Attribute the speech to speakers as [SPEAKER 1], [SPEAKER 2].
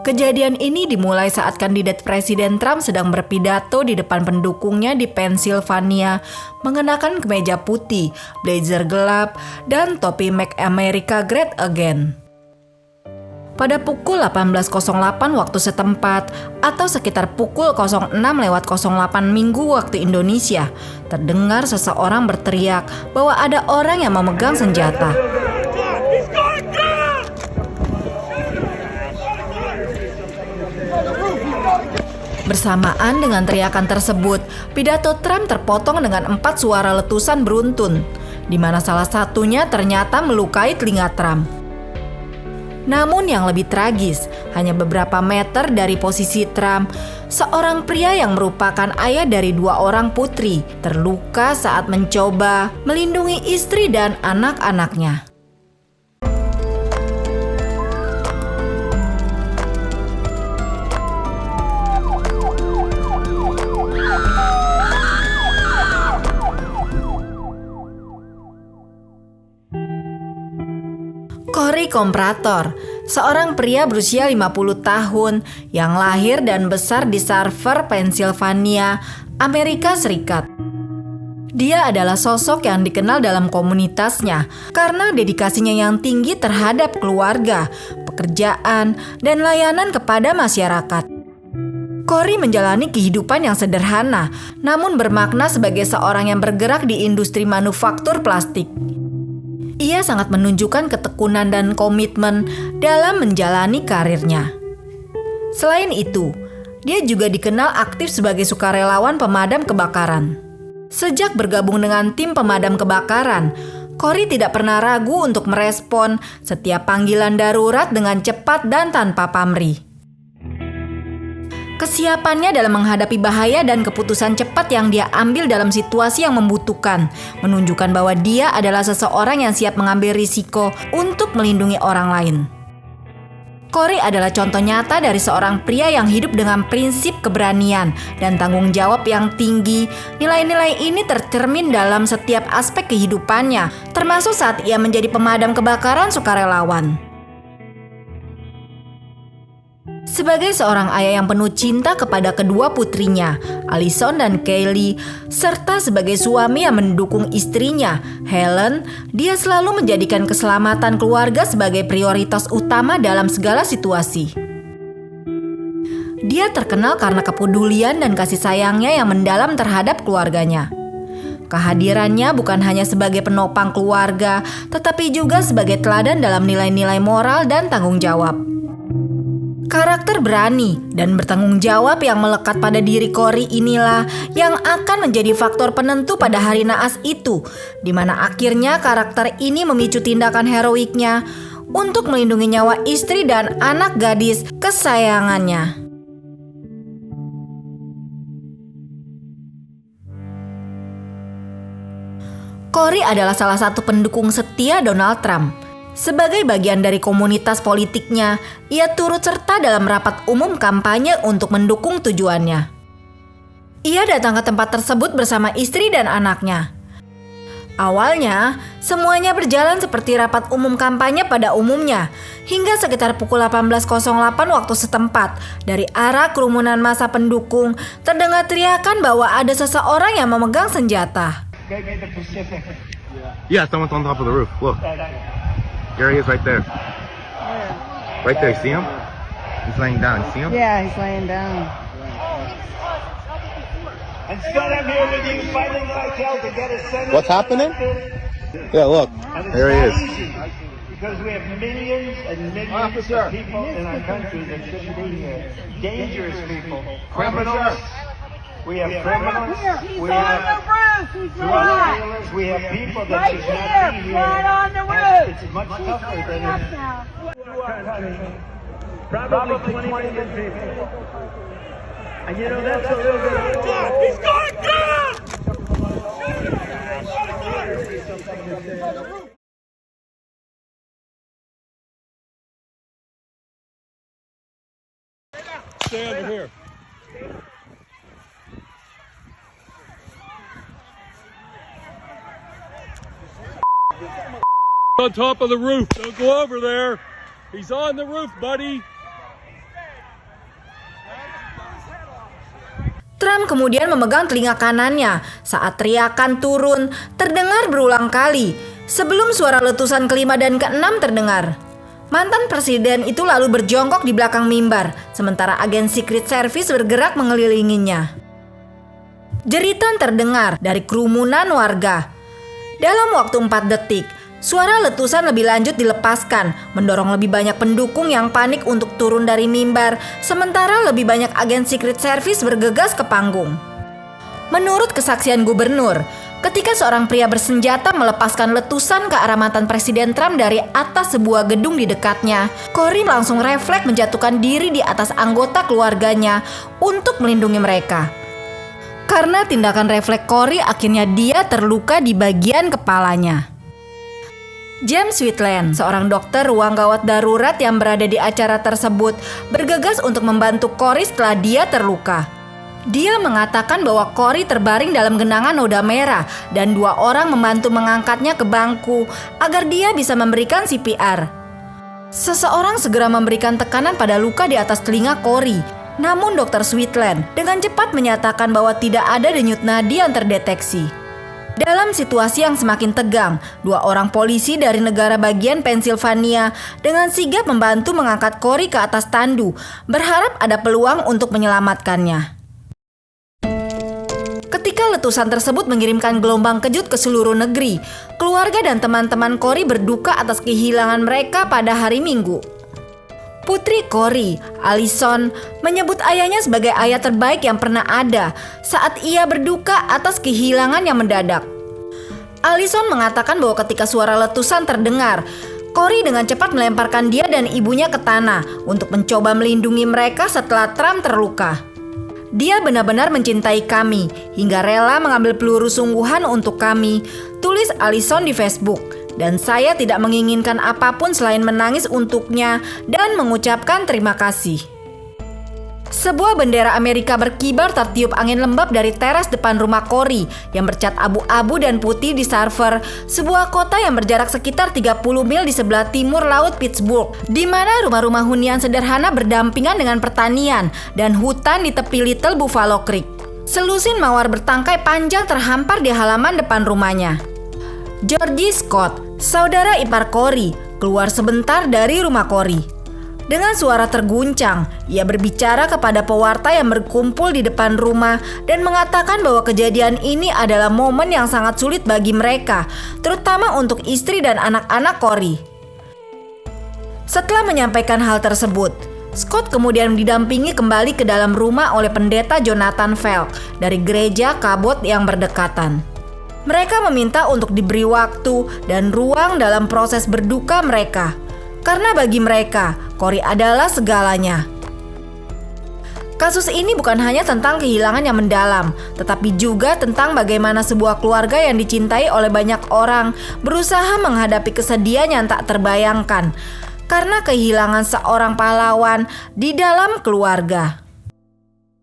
[SPEAKER 1] Kejadian ini dimulai saat kandidat Presiden Trump sedang berpidato di depan pendukungnya di Pennsylvania mengenakan kemeja putih, blazer gelap, dan topi Make America Great Again. Pada pukul 18.08 waktu setempat atau sekitar pukul 06.08 Minggu waktu Indonesia, terdengar seseorang berteriak bahwa ada orang yang memegang senjata. Bersamaan dengan teriakan tersebut, pidato Trump terpotong dengan 4 suara letusan beruntun, di mana salah satunya ternyata melukai telinga Trump. Namun yang lebih tragis, hanya beberapa meter dari posisi Trump, seorang pria yang merupakan ayah dari 2 orang putri terluka saat mencoba melindungi istri dan anak-anaknya. Cory Komprator, seorang pria berusia 50 tahun yang lahir dan besar di Sarver, Pennsylvania, Amerika Serikat. Dia adalah sosok yang dikenal dalam komunitasnya karena dedikasinya yang tinggi terhadap keluarga, pekerjaan, dan layanan kepada masyarakat. Cory menjalani kehidupan yang sederhana, namun bermakna sebagai seorang yang bergerak di industri manufaktur plastik. Ia sangat menunjukkan ketekunan dan komitmen dalam menjalani karirnya. Selain itu, dia juga dikenal aktif sebagai sukarelawan pemadam kebakaran. Sejak bergabung dengan tim pemadam kebakaran, Cory tidak pernah ragu untuk merespon setiap panggilan darurat dengan cepat dan tanpa pamrih. Kesiapannya dalam menghadapi bahaya dan keputusan cepat yang dia ambil dalam situasi yang membutuhkan menunjukkan bahwa dia adalah seseorang yang siap mengambil risiko untuk melindungi orang lain. Cory adalah contoh nyata dari seorang pria yang hidup dengan prinsip keberanian dan tanggung jawab yang tinggi. Nilai-nilai ini tercermin dalam setiap aspek kehidupannya, termasuk saat ia menjadi pemadam kebakaran sukarelawan. Sebagai seorang ayah yang penuh cinta kepada kedua putrinya, Allison dan Kaylee, serta sebagai suami yang mendukung istrinya, Helen, dia selalu menjadikan keselamatan keluarga sebagai prioritas utama dalam segala situasi. Dia terkenal karena kepedulian dan kasih sayangnya yang mendalam terhadap keluarganya. Kehadirannya bukan hanya sebagai penopang keluarga, tetapi juga sebagai teladan dalam nilai-nilai moral dan tanggung jawab. Karakter berani dan bertanggung jawab yang melekat pada diri Cory inilah yang akan menjadi faktor penentu pada hari naas itu, di mana akhirnya karakter ini memicu tindakan heroiknya untuk melindungi nyawa istri dan anak gadis kesayangannya. Cory adalah salah satu pendukung setia Donald Trump. Sebagai bagian dari komunitas politiknya, ia turut serta dalam rapat umum kampanye untuk mendukung tujuannya. Ia datang ke tempat tersebut bersama istri dan anaknya. Awalnya, semuanya berjalan seperti rapat umum kampanye pada umumnya, hingga sekitar pukul 18.08 waktu setempat, dari arah kerumunan massa pendukung, terdengar teriakan bahwa ada seseorang yang memegang senjata.
[SPEAKER 2] Yeah, someone's on top of the roof. Look. There he is right there. Right there, see him? He's laying down, see him?
[SPEAKER 3] Yeah, he's laying down.
[SPEAKER 2] What's happening? Yeah, look. There he is.
[SPEAKER 4] Because we have millions and millions of people in our country that shouldn't be here. Dangerous people. Criminals. We have criminals. We have drug dealers. We have people that should not be here.
[SPEAKER 3] Right on the roof.
[SPEAKER 4] It's much tougher than it is. Probably 20 million people. And you know that's a little bit. He's going down!
[SPEAKER 5] Stay over here. On top of the roof. Don't go over there. He's on the roof, buddy.
[SPEAKER 1] Trump kemudian memegang telinga kanannya saat teriakan turun terdengar berulang kali sebelum suara letusan kelima dan keenam terdengar. Mantan presiden itu lalu berjongkok di belakang mimbar, sementara agen Secret Service bergerak mengelilinginya. Jeritan terdengar dari kerumunan warga. Dalam waktu 4 detik, suara letusan lebih lanjut dilepaskan, mendorong lebih banyak pendukung yang panik untuk turun dari mimbar, sementara lebih banyak agen Secret Service bergegas ke panggung. Menurut kesaksian gubernur, ketika seorang pria bersenjata melepaskan letusan ke arah mantan Presiden Trump dari atas sebuah gedung di dekatnya, Corey langsung refleks menjatuhkan diri di atas anggota keluarganya untuk melindungi mereka. Karena tindakan refleks Corey, akhirnya dia terluka di bagian kepalanya. James Whitland, seorang dokter ruang gawat darurat yang berada di acara tersebut, bergegas untuk membantu Corey setelah dia terluka. Dia mengatakan bahwa Corey terbaring dalam genangan noda merah dan 2 orang membantu mengangkatnya ke bangku agar dia bisa memberikan CPR. Seseorang segera memberikan tekanan pada luka di atas telinga Corey. Namun Dr. Whitland dengan cepat menyatakan bahwa tidak ada denyut nadi yang terdeteksi. Dalam situasi yang semakin tegang, 2 orang polisi dari negara bagian Pennsylvania dengan sigap membantu mengangkat Corey ke atas tandu, berharap ada peluang untuk menyelamatkannya. Ketika letusan tersebut mengirimkan gelombang kejut ke seluruh negeri, keluarga dan teman-teman Corey berduka atas kehilangan mereka pada hari Minggu. Putri Corey, Allison, menyebut ayahnya sebagai ayah terbaik yang pernah ada saat ia berduka atas kehilangan yang mendadak. Allison mengatakan bahwa ketika suara letusan terdengar, Corey dengan cepat melemparkan dia dan ibunya ke tanah untuk mencoba melindungi mereka setelah Trump terluka. Dia benar-benar mencintai kami hingga rela mengambil peluru sungguhan untuk kami, tulis Allison di Facebook. Dan saya tidak menginginkan apapun selain menangis untuknya dan mengucapkan terima kasih. Sebuah bendera Amerika berkibar tertiup angin lembab dari teras depan rumah Corey yang bercat abu-abu dan putih di Sarver, sebuah kota yang berjarak sekitar 30 mil di sebelah timur laut Pittsburgh, di mana rumah-rumah hunian sederhana berdampingan dengan pertanian dan hutan di tepi Little Buffalo Creek. Selusin mawar bertangkai panjang terhampar di halaman depan rumahnya. Georgie Scott, saudara ipar Corey, keluar sebentar dari rumah Corey. Dengan suara terguncang, ia berbicara kepada pewarta yang berkumpul di depan rumah dan mengatakan bahwa kejadian ini adalah momen yang sangat sulit bagi mereka, terutama untuk istri dan anak-anak Corey. Setelah menyampaikan hal tersebut, Scott kemudian didampingi kembali ke dalam rumah oleh pendeta Jonathan Felk dari gereja Cabot yang berdekatan. Mereka meminta untuk diberi waktu dan ruang dalam proses berduka mereka, karena bagi mereka, Corey adalah segalanya. Kasus ini bukan hanya tentang kehilangan yang mendalam, tetapi juga tentang bagaimana sebuah keluarga yang dicintai oleh banyak orang berusaha menghadapi kesedihan yang tak terbayangkan karena kehilangan seorang pahlawan di dalam keluarga.